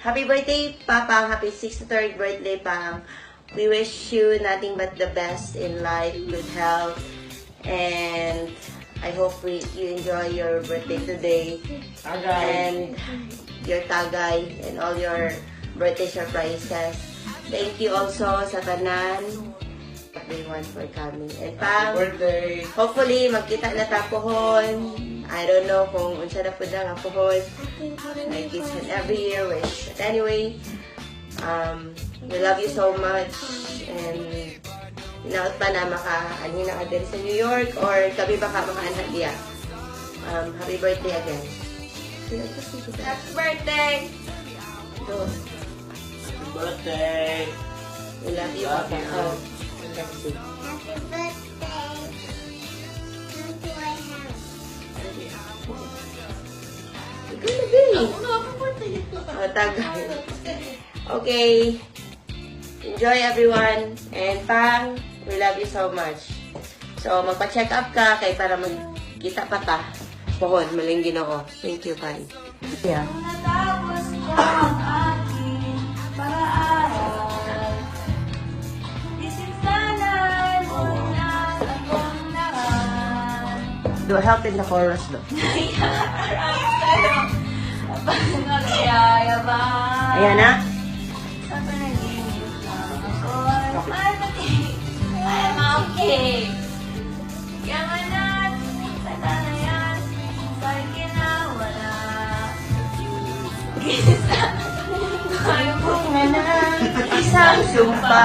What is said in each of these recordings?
Happy birthday, Papang. Happy 63rd birthday, Pang. We wish you nothing but the best in life, good health, and I hope you enjoy your birthday today. And your tagay and all your birthday surprises. Thank you also sa tanan, everyone, for coming. And Pang, birthday! hopefully magkita na ta pohon. I don't know kung unsa na po na nga pohon. Like each and every year wish. But anyway, we love you so much. And hinaot pa na makaanhin na ka din sa New York or kami baka makaanhan diya. Happy birthday again. Happy birthday! So, Happy birthday! we love you. Love you. Oh, let's see. Happy birthday. Come to my house. Ikaw na, babe. Happy birthday! Oh, tagay. Okay. Enjoy everyone. And Pang, we love you so much. So, magpa-check up ka kay para magkita pa ta. Pohon, malinggin ako. Thank you, bye. Yeah. Natapos ko ang aking paraan. Isinsalan mo na akong lahat. Do help in the chorus, no? Naiharap sa'yo kapag nagyayabang. Ayan na. Sa panaginip lang ako'y mapating. I'm okay. Yaman at tatanayan sa'y kinawala. Gisa tayo Bunga ng isang sumpa.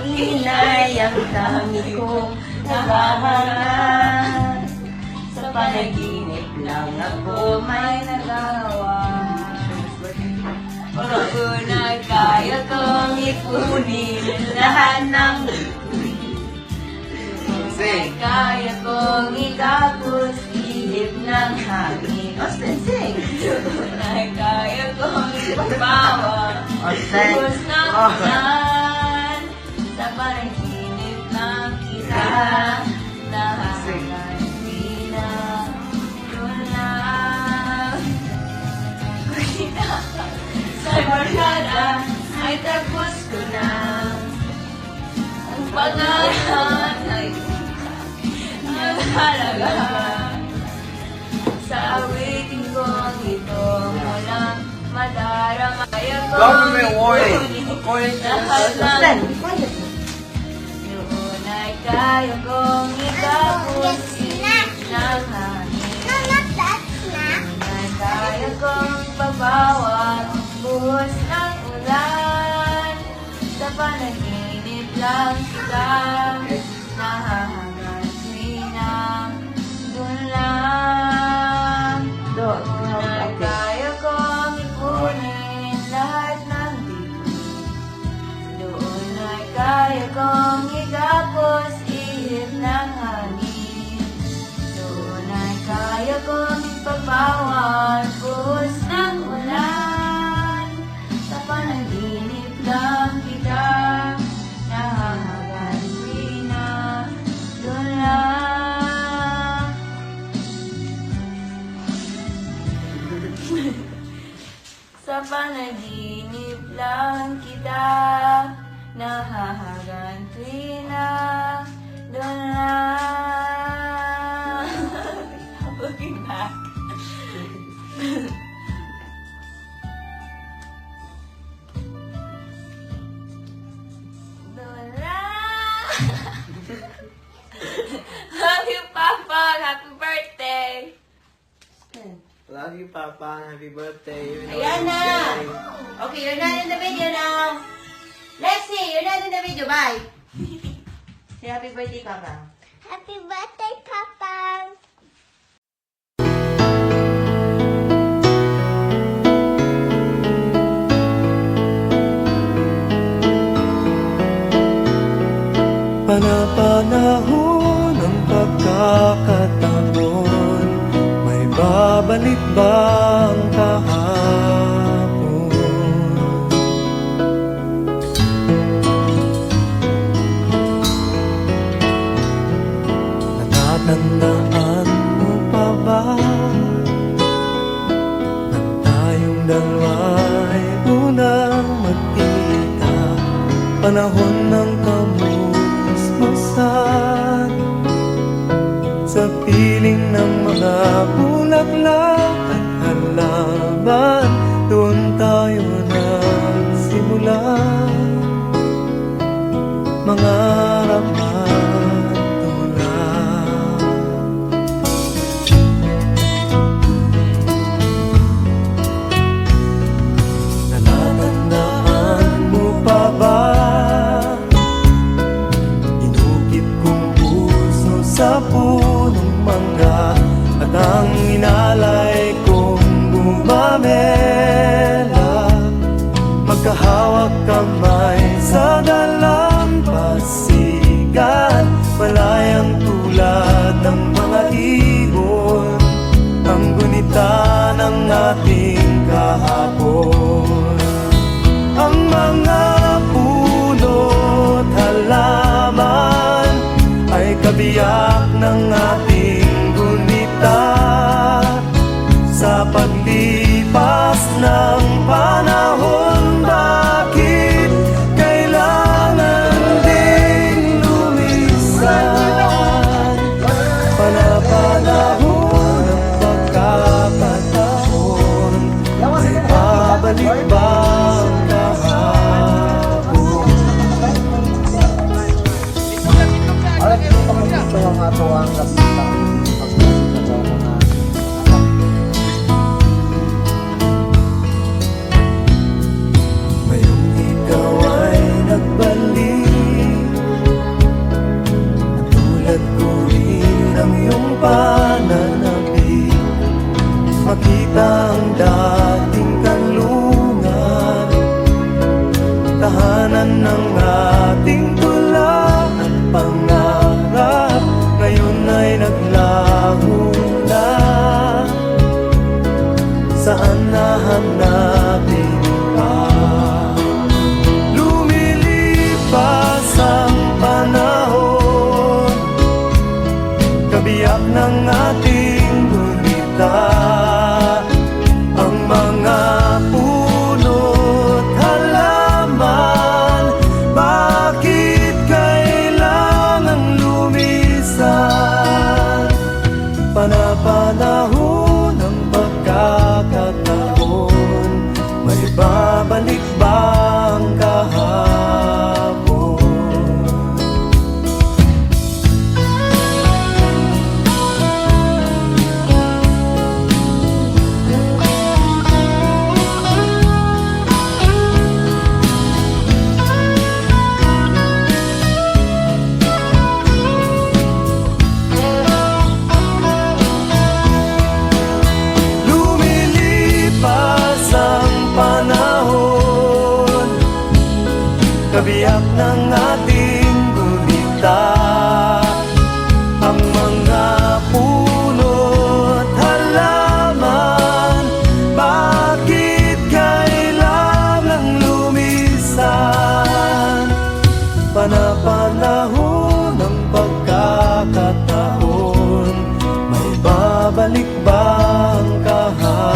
Hinay ang dami kong naghahanap. Sa panaginip lang ako may nagawa. Pag-unay kaya kong ipunin lahat ng Sing! kaya kong ikapos ihip ng hangin. Austin, sing! Tunay kaya kong ipabawa Austin! Bus ng ulan sa panaginip ng kita nahahangan na yun lang. Kita sa barkada ay tapos ko na ang pangalan ay naghalaga. Sa awitin kong ito walang madarama. Kaya ko Government warning! According to Austin, quiet. noon ay kaya kong ikapos ihip ng hangin. No, not that snack. Noon ay kaya kong pabawa ang buhos ng ulan. Sa panaginip lang kita nahahangat tuwina doon lang. Do, Noon ay kaya kong ipunin lahat ng bituin. Doon ay kaya kong igapos ihip ng hangin. Doon ay kaya kong ipagbawan buhos ng ulan. Sa panaginip lang kita nahahagan tuwina doon lang. Sa panaginip lang kita nahahagan tuwina doon lang. Looking back. Doon lang. Love you, Papa. Happy birthday. Love you, Papa. Happy birthday. You know Ayan it's na. getting- Okay, you're not in the video now. Let's see, you're not in the video. Bye. Say happy birthday, Papa. Happy birthday, Papa. Panapanahon ng pagkakataon, may babalik ba ang kahapon? Natatandaan mo pa ba nang tayong dalawa'y unang magkita, panahon ng kamusmusan. Sa piling ng mga bulaklak at halaman, doon tayo nagsimula. Mangarap at tulad. Natatandaan mo pa ba? Inukit kong puso sa punong mangga, at ang inalay kong gumamela. Magkahawak kamay sa dalampasigan, malayang tulad ng mga ibon, ang gunita ng ating kahapon. Ang mga puno't halaman ay kabiyak ng ating gunita. Sa paglipas ng panahon, bakit kailangan ding lumisan? Panapanahon ng pagkakataon, may babalik ba ang kahapon? Alright, ito kami dito ang ato ang kasita. Ngayong ikaw ay nagbalik, natulad ko rin ang iyong pananabik. Makita ang dating kanlungan, tahanan ng ating tula at pangarap, ngayon ay naglaho na. Saan nahanapin pa? Lumilipas ang panahon, kabiyak ng ating gunita. Ang mga puno't halaman, bakit kailangan lumisan? Panapanahon ng pagkakataon, may babalik ba ang kahapon? Lumilipas ang panahon, kabiyak ng ating gunita. Ang mga puno't halaman, bakit kailangan lumisan? Panapanahon ng pagkakataon, may babalik ba ang kahapon?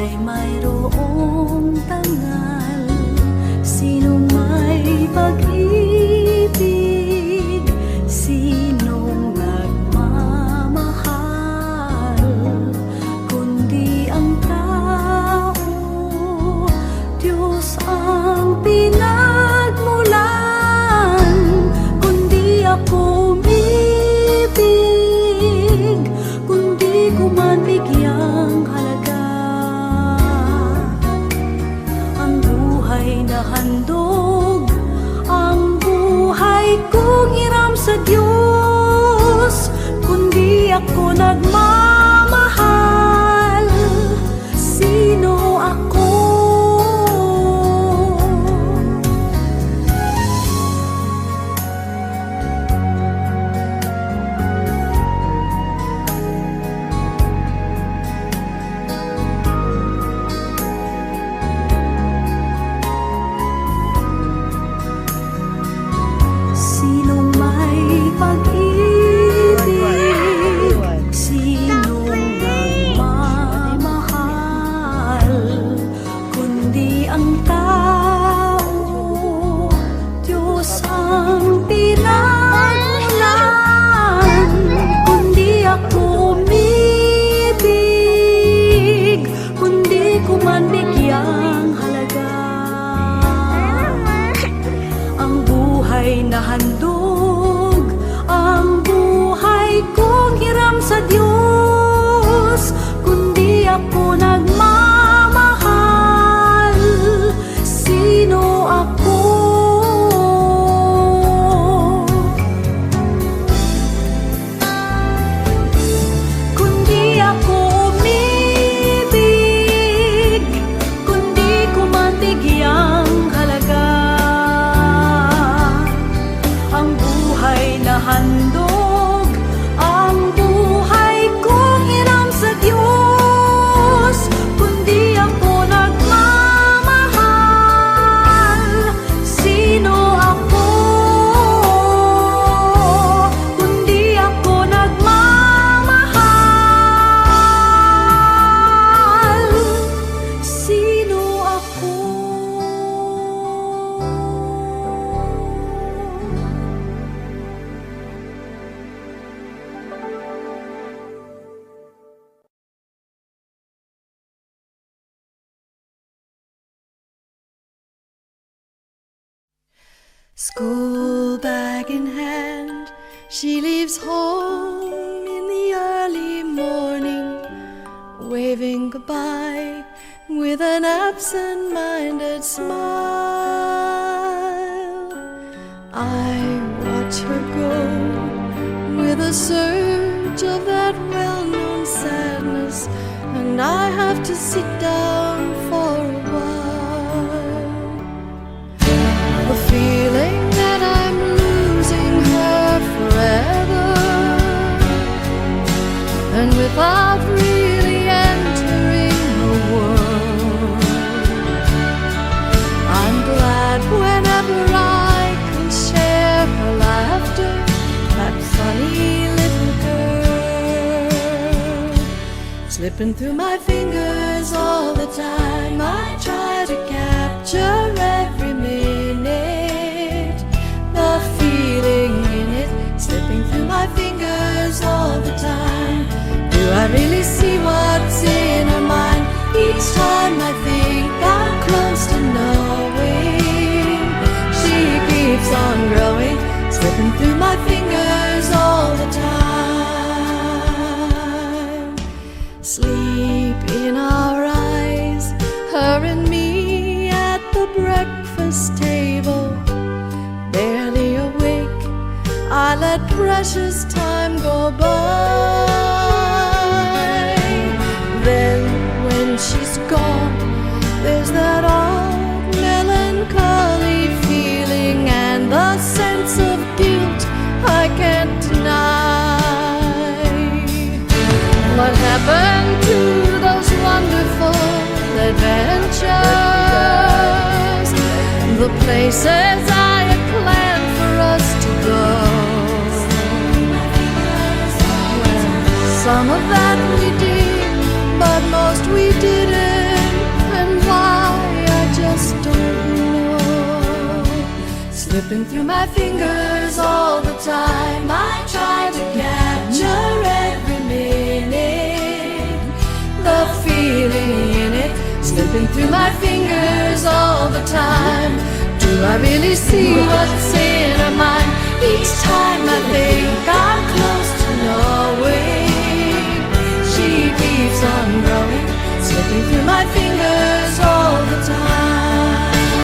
ay mayroong tangal. Sino may pag-ibig, sinong nagmamahal, kundi ang tao, Diyos ang pinagmulan. Kundi ako umibig, kundi ko man bigyang halaga ang buhay na handog, ang buhay kong hiram sa Diyos. Kundi ako nagmamahal, sino ako? Sinong may pag-ibig, sinong nagmamahal, kundi ang tao, Diyos ang pinagmulan. Kundi ako umibig, kundi ko man bigyang halaga ang buhay na handog, ang buhay kong hiram sa Diyos. Kundi ako nagmamahal, sino ako? Kundi ako umibig, kundi ko man bigyang halaga ang buhay na handog, ang buhay kong hiram sa Diyos. Kundi ako nagmamahal, sino ako? Kundi ako nagmamahal, sino ako? School bag in hand, she leaves home in the early morning, waving goodbye with an absent-minded smile. I watch her go with a surge of that well-known sadness, and I have to sit down for a while. The feeling that I'm losing her forever, and without really entering her world. I'm glad whenever I can share her laughter, that funny little girl. Slipping through my fingers all the time, I try to capture every minute, the feeling in it, slipping through my fingers all the time. Do I really see what's in her mind each time I think I'm close to knowing? She keeps on growing, slipping through my fingers all the time. Sleep in our eyes, her and me at the breakfast table, barely awake, I let precious time go by. Then when she's gone, there's that odd melancholy feeling and the sense of guilt I can't deny. What happened to those wonderful adventures, the places I had planned for us to go? Some of that we did, but most we didn't. slipping through my fingers all the time. I try to capture every minute, the feeling in it, slipping through my fingers all the time. Do I really see what's in